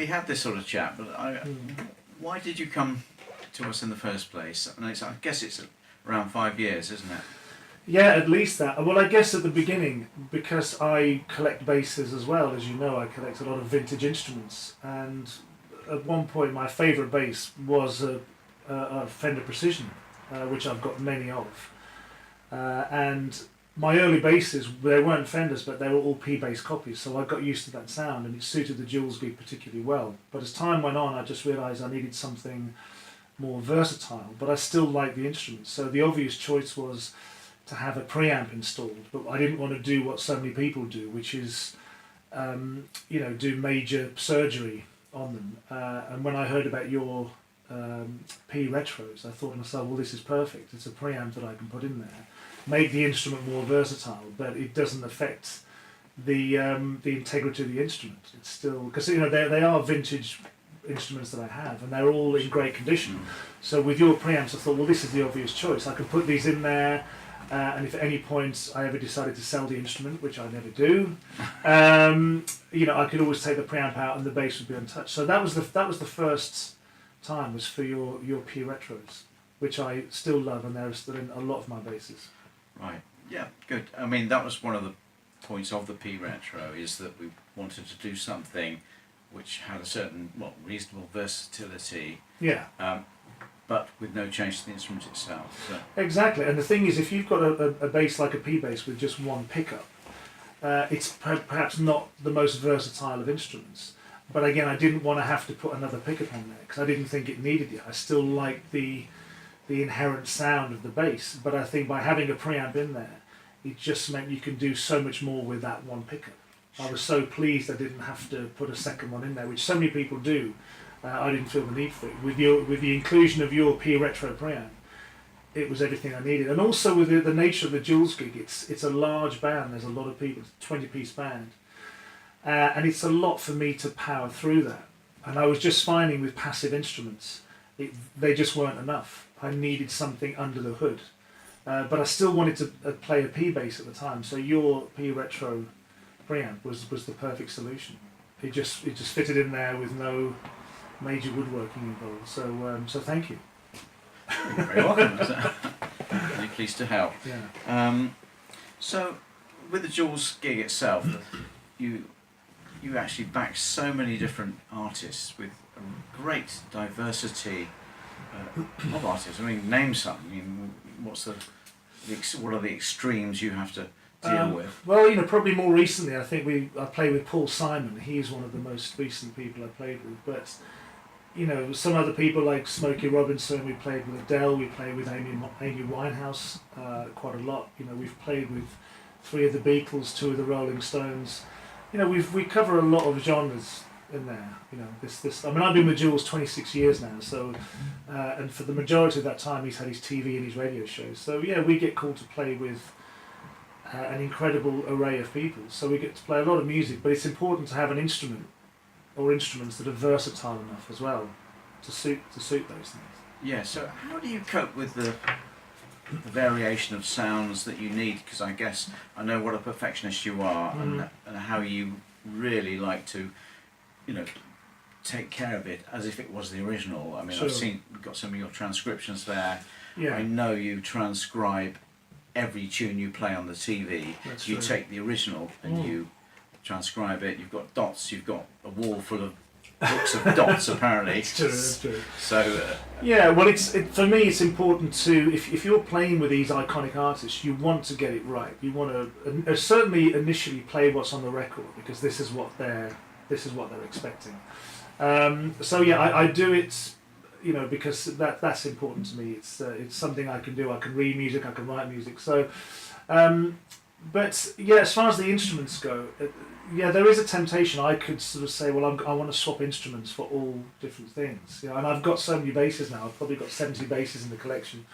already had this sort of chat, but why did you come to us in the first place? And I guess it's around 5 years, isn't it? Yeah, at least that. Well, I guess at the beginning, because I collect basses as well, as you know, I collect a lot of vintage instruments. And at one point, my favourite bass was a Fender Precision, which I've got many of. And my early basses, they weren't Fenders, but they were all P-bass copies, so I got used to that sound, and it suited the Jules gig particularly well. But as time went on, I just realised I needed something more versatile, but I still liked the instruments. So the obvious choice was to have a preamp installed, but I didn't want to do what so many people do, which is, do major surgery on them. And when I heard about your P retros, I thought to myself, well, this is perfect. It's a preamp that I can put in there, make the instrument more versatile, but it doesn't affect the integrity of the instrument. It's still, because they are vintage instruments that I have, and they're all in great condition. So with your preamps, I thought, well, this is the obvious choice. I can put these in there. And if at any point I ever decided to sell the instrument, which I never do, I could always take the preamp out and the bass would be untouched. So that was the first time, was for your P retros, which I still love, and they're still in a lot of my basses. Right. Yeah. Good. I mean, that was one of the points of the P retro, is that we wanted to do something which had a certain reasonable versatility. Yeah. But with no change to the instrument itself. So. Exactly, and the thing is, if you've got a bass like a P bass with just one pickup, it's perhaps not the most versatile of instruments. But again, I didn't want to have to put another pickup on there because I didn't think it needed it. I still liked the inherent sound of the bass, but I think by having a preamp in there, it just meant you can do so much more with that one pickup. I was so pleased I didn't have to put a second one in there, which so many people do. I didn't feel the need for it. With the inclusion of your P retro preamp, it was everything I needed. And also with the nature of the Jules gig, it's a large band. There's a lot of people. It's a 20-piece band, and it's a lot for me to power through that. And I was just finding with passive instruments, they just weren't enough. I needed something under the hood, but I still wanted to play a P bass at the time. So your P retro preamp was the perfect solution. It just fitted in there with no major woodworking involved, so thank you. You're very welcome. Very pleased to help. Yeah. So, with the Jules gig itself, you actually back so many different artists with a great diversity of artists. I mean, name some. I mean, what are the extremes you have to deal with? Well, probably more recently, I think I played with Paul Simon. He's one of the most recent people I played with, but. Some other people like Smokey Robinson, we played with Adele, we played with Amy Winehouse quite a lot. We've played with 3 of the Beatles, 2 of the Rolling Stones. We cover a lot of genres in there. I've been with Jules 26 years now, so and for the majority of that time he's had his TV and his radio shows. So yeah, we get called to play with an incredible array of people. So we get to play a lot of music, but it's important to have an instrument or instruments that are versatile enough as well to suit those things. Yeah, so how do you cope with the variation of sounds that you need? Because I guess I know what a perfectionist you are, and how you really like to, take care of it as if it was the original. I mean, sure. I've got some of your transcriptions there. Yeah. I know you transcribe every tune you play on the TV. That's you true. take the original and you transcribe it. You've got dots. You've got a wall full of books of dots. Apparently, It's true. So yeah, well, for me, it's important to if you're playing with these iconic artists, you want to get it right. You want to certainly initially play what's on the record because this is what they're expecting. So yeah, I do it, because that's important to me. It's something I can do. I can read music. I can write music. So. But yeah, as far as the instruments go, there is a temptation. I could sort of say, well, I want to swap instruments for all different things, and I've got so many basses now. I've probably got 70 basses in the collection,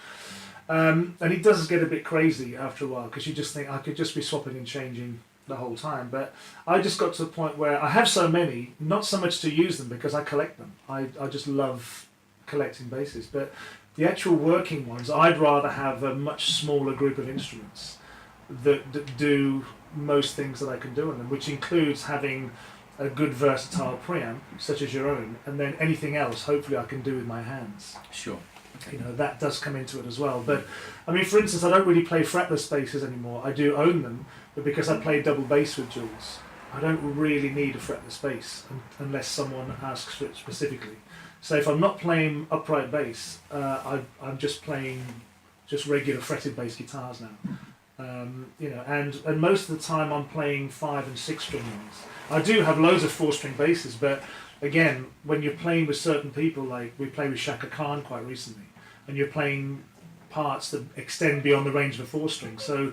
and it does get a bit crazy after a while because you just think I could just be swapping and changing the whole time. But I just got to the point where I have so many, not so much to use them because I collect them. I just love collecting basses, but the actual working ones, I'd rather have a much smaller group of instruments that do most things that I can do on them, which includes having a good versatile preamp, such as your own, and then anything else, hopefully I can do with my hands. Sure. Okay. You know, that does come into it as well. But, I mean, for instance, I don't really play fretless basses anymore. I do own them, but because I play double bass with Jules, I don't really need a fretless bass unless someone asks for it specifically. So if I'm not playing upright bass, I'm just playing just regular fretted bass guitars now. You know, and most of the time I'm playing 5 and 6 string ones. I do have loads of 4-string basses, but again, when you're playing with certain people, like we played with Shaka Khan quite recently, and you're playing parts that extend beyond the range of a 4-string. So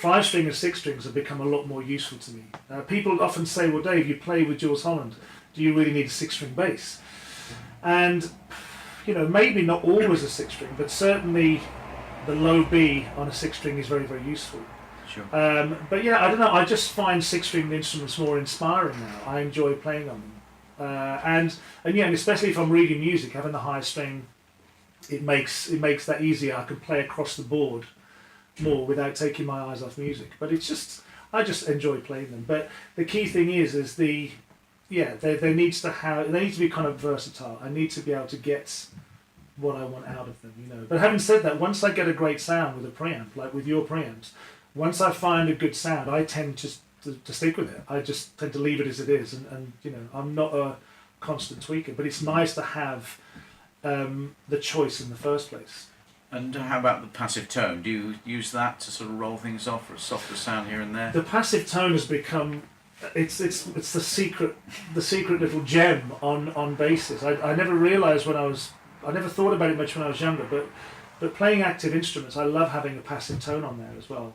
5-string and 6 strings have become a lot more useful to me. People often say, well, Dave, you play with Jules Holland, do you really need a 6-string bass? And, you know, maybe not always a 6-string, but certainly the low B on a 6-string is very, very useful. Sure. But yeah, I don't know, I just find 6-string instruments more inspiring now. I enjoy playing on them. And yeah, and especially if I'm reading music, having the high string, it makes that easier. I can play across the board more without taking my eyes off music. But it's just, I just enjoy playing them. But the key thing is they need to be kind of versatile. I need to be able to get what I want out of them, you know. But having said that, once I get a great sound with a preamp, like with your preamps, once I find a good sound, I tend to stick with it. I just tend to leave it as it is, and you know, I'm not a constant tweaker. But it's nice to have the choice in the first place. And how about the passive tone? Do you use that to sort of roll things off for a softer sound here and there? The passive tone has become it's the secret little gem on basses. I never realised I never thought about it much when I was younger, but playing active instruments, I love having a passive tone on there as well,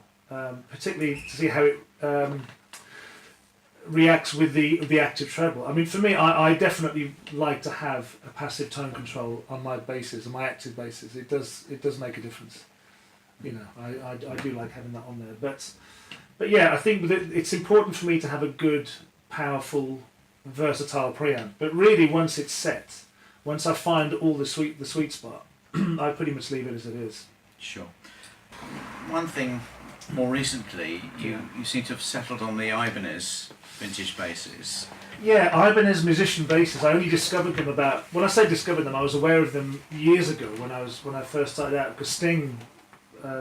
particularly to see how it reacts with the active treble. I mean, for me, I definitely like to have a passive tone control on my basses, on my active basses. It does make a difference. You know, I do like having that on there. But yeah, I think it's important for me to have a good, powerful, versatile preamp. But really, once it's set, once I find all the sweet spot, I pretty much leave it as it is. Sure. One thing, more recently, you seem to have settled on the Ibanez vintage basses. Yeah, Ibanez musician basses. I only discovered them when I say discovered them, I was aware of them years ago when I first started out, because Sting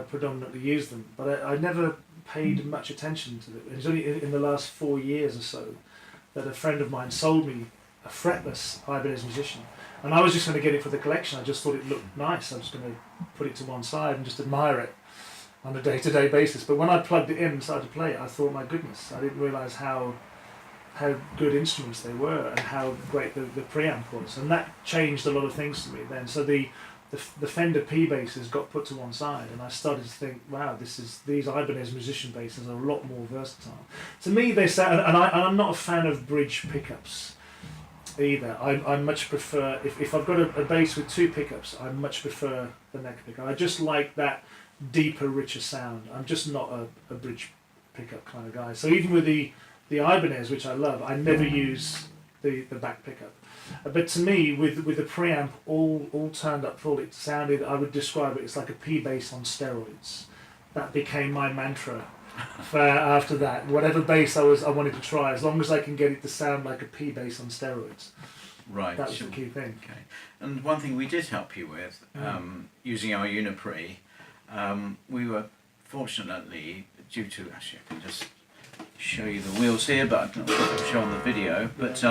predominantly used them, but I never paid much attention to them. It was only in the last 4 years or so that a friend of mine sold me a fretless Ibanez musician, and I was just going to get it for the collection. I just thought it looked nice. I was going to put it to one side and just admire it on a day-to-day basis. But when I plugged it in and started to play it, I thought, my goodness, I didn't realise how good instruments they were and how great the preamp was, and that changed a lot of things to me then. So the Fender P basses got put to one side, and I started to think, wow, these Ibanez musician basses are a lot more versatile. To me, they sound, and I'm not a fan of bridge pickups either. I much prefer, if I've got a bass with 2 pickups, I much prefer the neck pickup. I just like that deeper, richer sound. I'm just not a bridge pickup kind of guy. So even with the Ibanez, which I love, I never use the back pickup. But to me, with the preamp all turned up full, it sounded, I would describe it as like a P bass on steroids. That became my mantra for after that. Whatever bass I wanted to try, as long as I can get it to sound like a P bass on steroids. Right. That was the key thing. Okay. And one thing we did help you with, using our UNI PRE, we were fortunately, due to, actually I can just show you the wheels here, but I'm not sure if I'll show on the video, but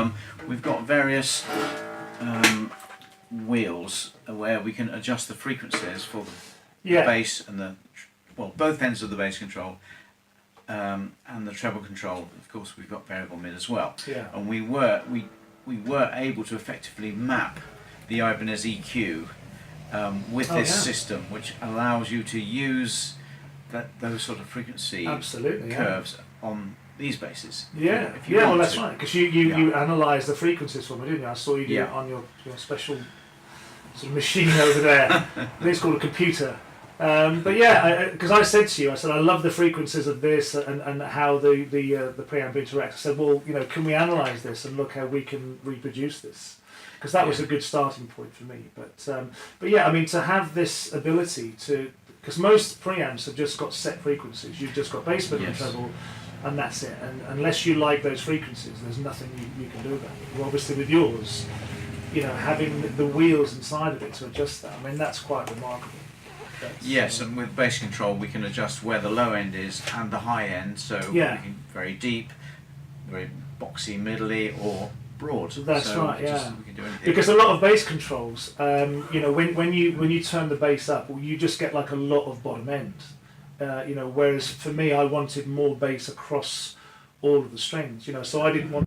we've got various wheels where we can adjust the frequencies for the bass and both ends of the bass control, and the treble control. Of course, we've got variable mid as well. Yeah. And we were able to effectively map the Ibanez EQ with this system, which allows you to use those sort of frequency curves on these basses. If you want well, that's to. right, because you analyse the frequencies for me, didn't you? I saw you do it on your special sort of machine over there. I think it's called a computer. But yeah, because I said to you, I said, I love the frequencies of this and how the preamp interacts. I said, well, you know, can we analyse this and look how we can reproduce this? Because that was a good starting point for me. But yeah, I mean, to have this ability to, because most preamps have just got set frequencies. You've just got bass, middle, and treble, and that's it. And unless you like those frequencies, there's nothing you can do about it. Well, obviously with yours, you know, having the wheels inside of it to adjust that, I mean, that's quite remarkable. Yes, and with bass control we can adjust where the low end is and the high end, so Yeah. we can very deep, very boxy, middly, or broad. That's so right, yeah. We can do anything. Because a lot of bass controls, you know, when you turn the bass up, well, you just get like a lot of bottom end. You know, whereas for me, I wanted more bass across all of the strings. You know, so I didn't want.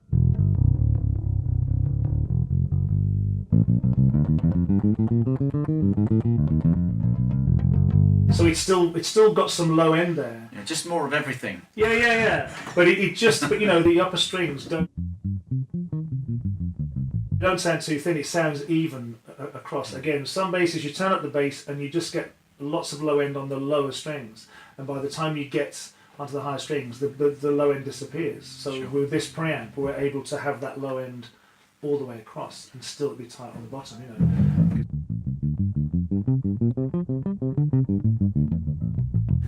So it's still got some low end there. Yeah, just more of everything. Yeah. But but you know, the upper strings don't sound too thin. It sounds even across. Again, some basses you turn up the bass and you just get lots of low end on the lower strings, and by the time you get onto the higher strings, the low end disappears. So Sure. with this preamp, we're able to have that low end all the way across and still be tight on the bottom. You know.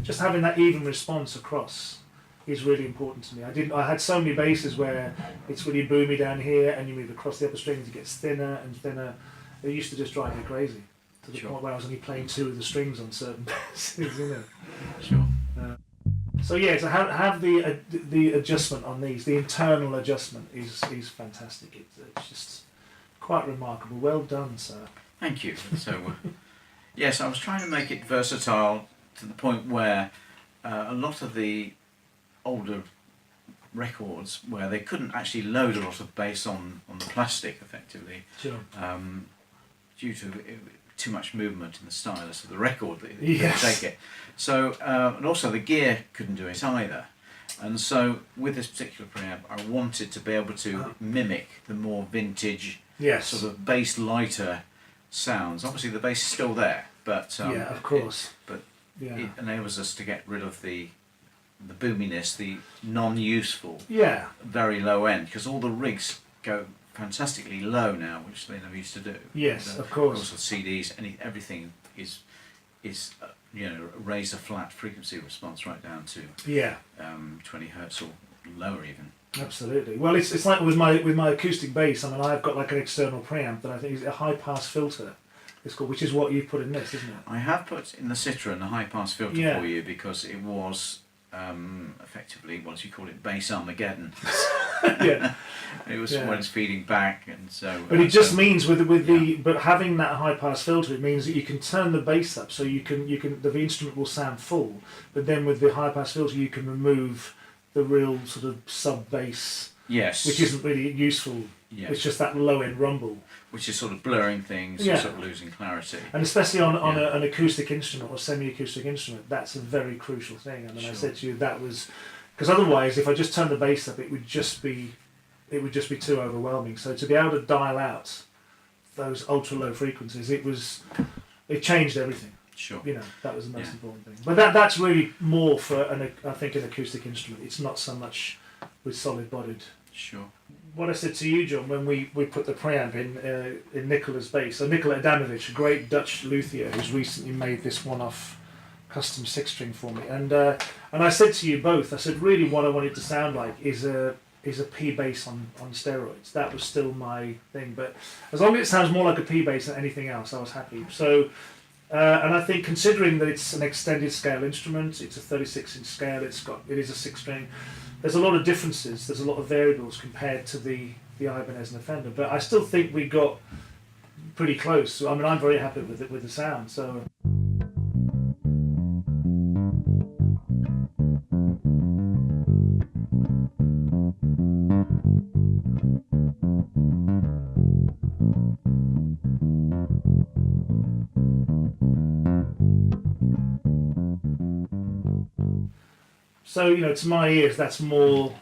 Just having that even response across is really important to me. I had so many basses where it's really boomy down here, and you move across the upper strings, it gets thinner and thinner. It used to just drive me crazy to the Sure. point where I was only playing two of the strings on certain basses. You know. Sure. So yeah, to have the adjustment on these, the internal adjustment is fantastic. It's just quite remarkable. Well done, sir. Thank you. So, yes, I was trying to make it versatile to the point where a lot of the older records, where they couldn't actually load a lot of bass on the plastic effectively, Sure. due to too much movement in the stylus of the record that it Yes. couldn't take it. So, and also the gear couldn't do it either. And so with this particular preamp, I wanted to be able to mimic the more vintage, Yes. sort of bass lighter sounds. Obviously the bass is still there, but Yeah, of course. Yeah. it enables us to get rid of the boominess, the non-useful, Yeah. very low end, because all the rigs go fantastically low now, which they never used to do. Yes, And, of course. Also CDs, everything is you know, razor flat frequency response right down to Yeah. 20 hertz or lower even. Absolutely. Well, it's like with my acoustic bass. I mean, I've got like an external preamp that I think is a high pass filter. It's called, which is what you put in this, isn't it? I have put in the Citroen a high pass filter Yeah. for you because it was effectively, what do you call it, bass Armageddon. Yeah. It was Yeah. when it's feeding back, and so. But it just so- means but having that high pass filter, it means that you can turn the bass up, so you can the instrument will sound full. But then with the high pass filter, you can remove the real sort of sub bass, Yes. which isn't really useful. Yeah. It's just that low end rumble. Which is sort of blurring things, Yeah. and sort of losing clarity. And especially on Yeah. an acoustic instrument or semi-acoustic instrument, that's a very crucial thing. I mean, I Sure. said to you that was because otherwise, if I just turned the bass up, it would just be too overwhelming. So to be able to dial out those ultra low frequencies, it changed everything. Sure. You know, that was the most Yeah. important thing. But that's really more for I think an acoustic instrument. It's not so much with solid bodied. Sure. What I said to you, John, when we put the preamp in Nicola's bass. So Nikola Adamovich, a great Dutch luthier, who's recently made this one-off custom six-string for me, and I said to you both, I said really what I want it to sound like is a P bass on steroids. That was still my thing, but as long as it sounds more like a P bass than anything else, I was happy. So. And I think considering that it's an extended scale instrument, it's a 36-inch scale, it is a six-string. There's a lot of differences. There's a lot of variables compared to the Ibanez and the Fender, but I still think we got pretty close. So, I mean, I'm very happy with the sound. So. So, you know, to my ears, that's more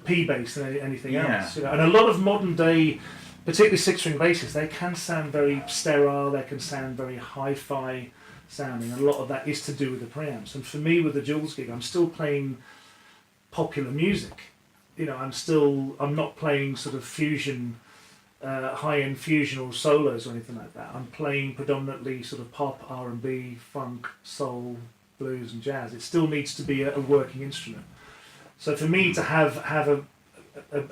P bass than anything Yeah. else. You know? And a lot of modern day, particularly six-string basses, they can sound very sterile. They can sound very hi-fi sounding. And a lot of that is to do with the preamps. And for me, with the Jules gig, I'm still playing popular music. You know, I'm not playing sort of fusion, high-end fusion or solos or anything like that. I'm playing predominantly sort of pop, R&B, funk, soul, blues and jazz. It still needs to be a working instrument. So for me to have a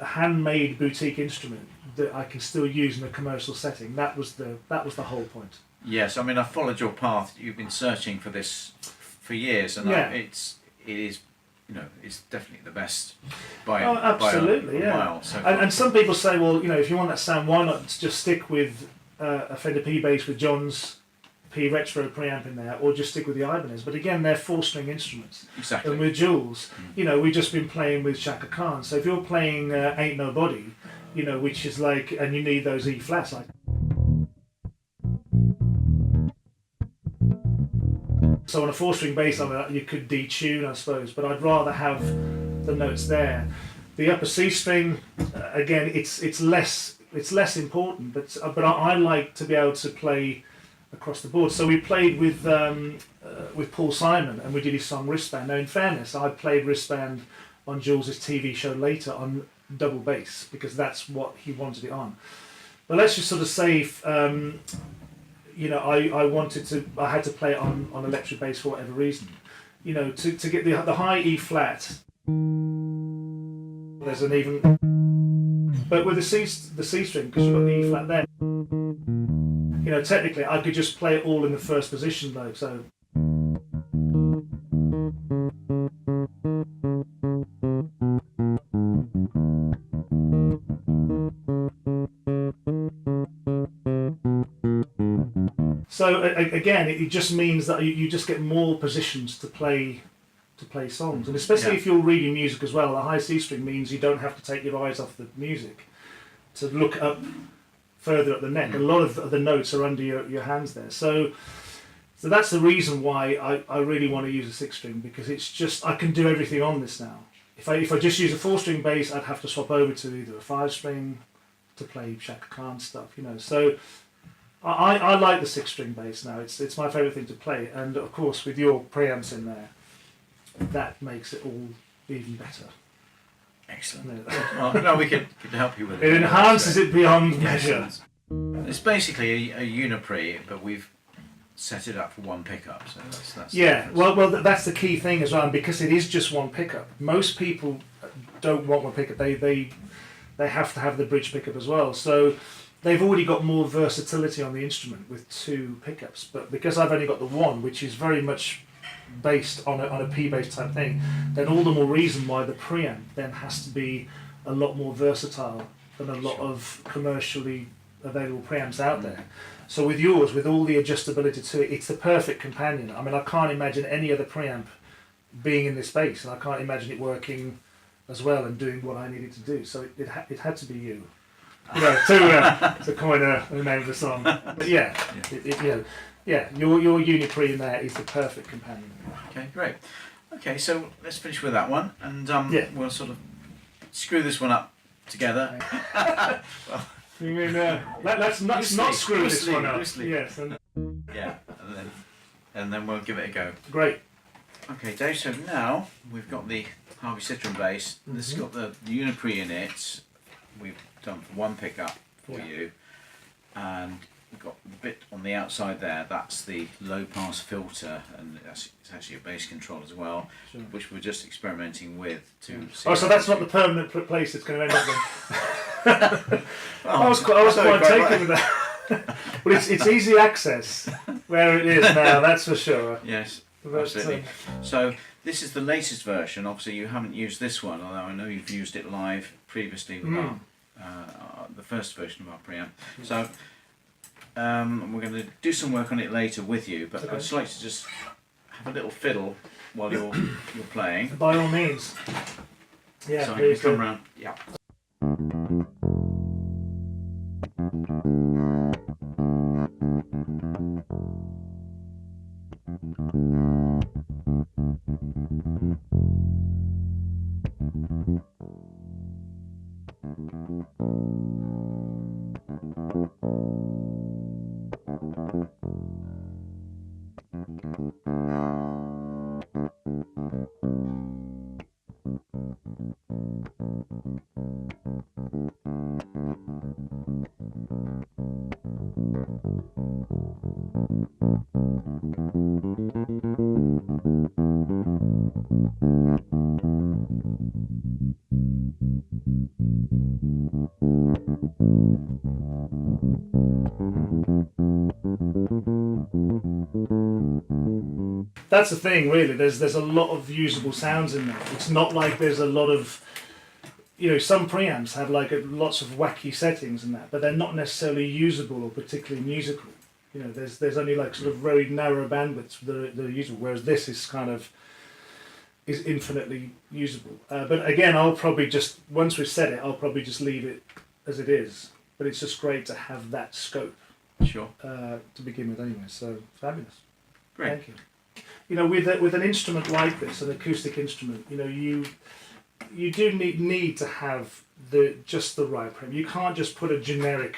handmade boutique instrument that I can still use in a commercial setting, that was the whole point. Yes, I mean, I followed your path. You've been searching for this for years, and Yeah. it is, it's definitely the best by Absolutely, by a yeah. mile. So And some people say, well, if you want that sound, why not just stick with a Fender P bass with John's P Retro preamp in there, or just stick with the Ibanez? But again, they're 4-string instruments. exactly. And with Jules, we've just been playing with Shaka Khan. So if you're playing Ain't Nobody, which is like, and you need those E flats, like. So on a 4-string bass, you could detune, I suppose, but I'd rather have the notes there. The upper C string, again, it's less important, but I like to be able to play across the board. So we played with Paul Simon, and we did his song Wristband. Now, in fairness, I played Wristband on Jules's TV show later on double bass because that's what he wanted it on. But let's just sort of say, I had to play it on electric bass for whatever reason. To get the high E flat, there's an even. But with the C string, because you've got the E flat there, technically I could just play it all in the first position though. So. So again, it just means that you just get more positions to play songs, and especially if you're reading music as well. The high C string means you don't have to take your eyes off the music to look up further at the neck. A lot of the notes are under your hands there. So that's the reason why I really want to use a 6-string, because it's just I can do everything on this now. If I just use a 4-string bass, I'd have to swap over to either a 5-string to play Shaka Khan stuff, So I like the 6-string bass now. It's my favourite thing to play, and of course with your preamps in there, that makes it all even better. Excellent. Well, no, we can help you with it. It enhances it beyond measure. It's basically a UNI PRE, but we've set it up for one pickup. So that's yeah. Well, that's the key thing as well, and because it is just one pickup. Most people don't want one pickup. They have to have the bridge pickup as well. So they've already got more versatility on the instrument with 2 pickups. But because I've only got the one, which is very much based on a P-bass type thing, then all the more reason why the preamp then has to be a lot more versatile than a lot of commercially available preamps out there. So with yours, with all the adjustability to it, it's the perfect companion. I mean, I can't imagine any other preamp being in this bass, and I can't imagine it working as well and doing what I needed to do. So it had to be you. To coin the name of the song. But yeah. Your UNI PRE in there is the perfect companion. Okay, great. Okay, so let's finish with that one, and we'll sort of screw this one up together. Well, you mean, let's not screw this one up. Loosely. Yes. And then we'll give it a go. Great. Okay, Dave. So now we've got the Harvey Citron bass. This has got the UNI PRE in it. We've done for one pickup for you, and we've got the bit on the outside there. That's the low pass filter, and it's actually a bass control as well, which we're just experimenting with to see. Oh, so that's not the permanent place it's going to end up in. I was quite taken with that. But it's easy access where it is now. That's for sure. Yes, absolutely. So this is the latest version. Obviously, you haven't used this one, although I know you've used it live previously with the first version of our preamp. So we're going to do some work on it later with you, but I'd just like to just have a little fiddle while you're playing. By all means. Yeah. So you come round. Yeah. That's the thing, really. There's a lot of usable sounds in there. It's not like there's a lot of, some preamps have like lots of wacky settings and that, but they're not necessarily usable or particularly musical. There's only like sort of very narrow bandwidths that are usable, whereas this is infinitely usable. But again, I'll probably just, once we've set it, I'll probably just leave it as it is. But it's just great to have that scope. Sure. To begin with, anyway. So fabulous. Great. Thank you. With an instrument like this, an acoustic instrument, you do need to have just the right preamp. You can't just put a generic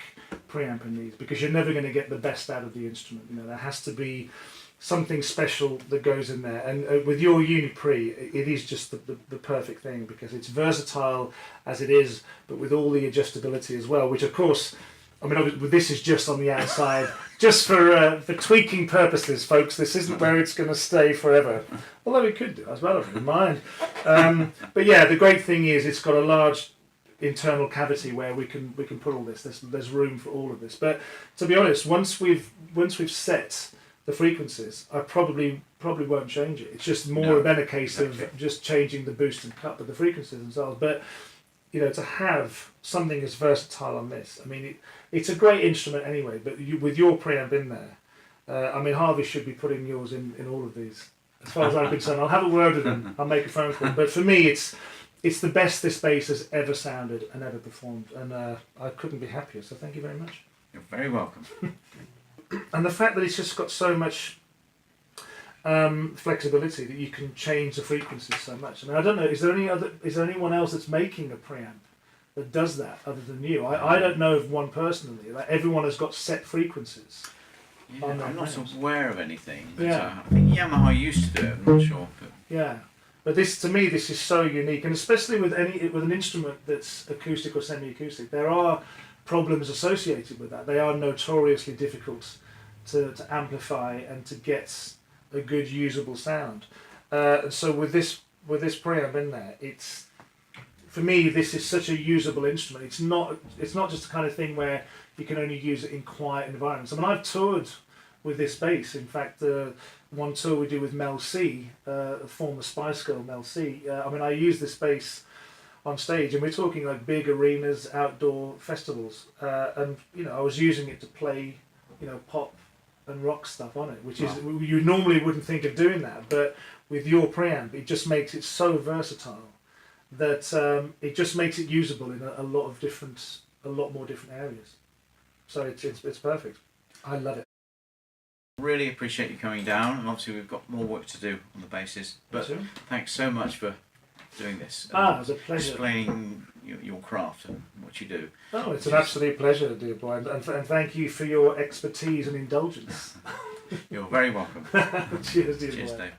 preamp in these because you're never going to get the best out of the instrument. There has to be something special that goes in there. And with your UNI PRE, it is just the perfect thing because it's versatile as it is, but with all the adjustability as well, which of course, this is just on the outside, just for tweaking purposes, folks. This isn't where it's going to stay forever. Although it could do as well, I don't mind. But yeah, the great thing is it's got a large internal cavity where we can put all this. There's room for all of this. But to be honest, once we've set the frequencies, I probably won't change it. It's just more than a case of just changing the boost and cut, but the frequencies themselves. But to have something as versatile on this, it's a great instrument anyway. But with your preamp in there, Harvey should be putting yours in all of these. As far as I'm concerned, I'll have a word with him. I'll make a phone call. But for me, it's the best this bass has ever sounded and ever performed, and I couldn't be happier. So thank you very much. You're very welcome. And the fact that it's just got so much flexibility that you can change the frequencies so much. I don't know. Is there anyone else that's making a preamp that does that other than you? I don't know of one personally. Like everyone has got set frequencies. Yeah, I'm not aware of anything. But, Yeah. I think Yamaha used to do it. I'm not sure. But Yeah. But to me, this is so unique, and especially with an instrument that's acoustic or semi-acoustic, there are problems associated with that. They are notoriously difficult to amplify and to get a good usable sound. So with this preamp in there, for me, this is such a usable instrument. It's not just the kind of thing where you can only use it in quiet environments. I've toured with this bass. In fact, one tour we did with Mel C, former Spice Girl Mel C. I use this bass on stage, and we're talking like big arenas, outdoor festivals, and I was using it to play, pop and rock stuff on it, which is you normally wouldn't think of doing that, but with your preamp, it just makes it so versatile that it just makes it usable in a lot more different areas. So it's perfect. I love it. really appreciate you coming down, and obviously we've got more work to do on the basis. But thanks so much for doing this. It was a pleasure. Explaining your craft and what you do. Oh, it's an absolute pleasure, dear boy, and thank you for your expertise and indulgence. You're very welcome. Cheers, dear boy. Cheers, Dave.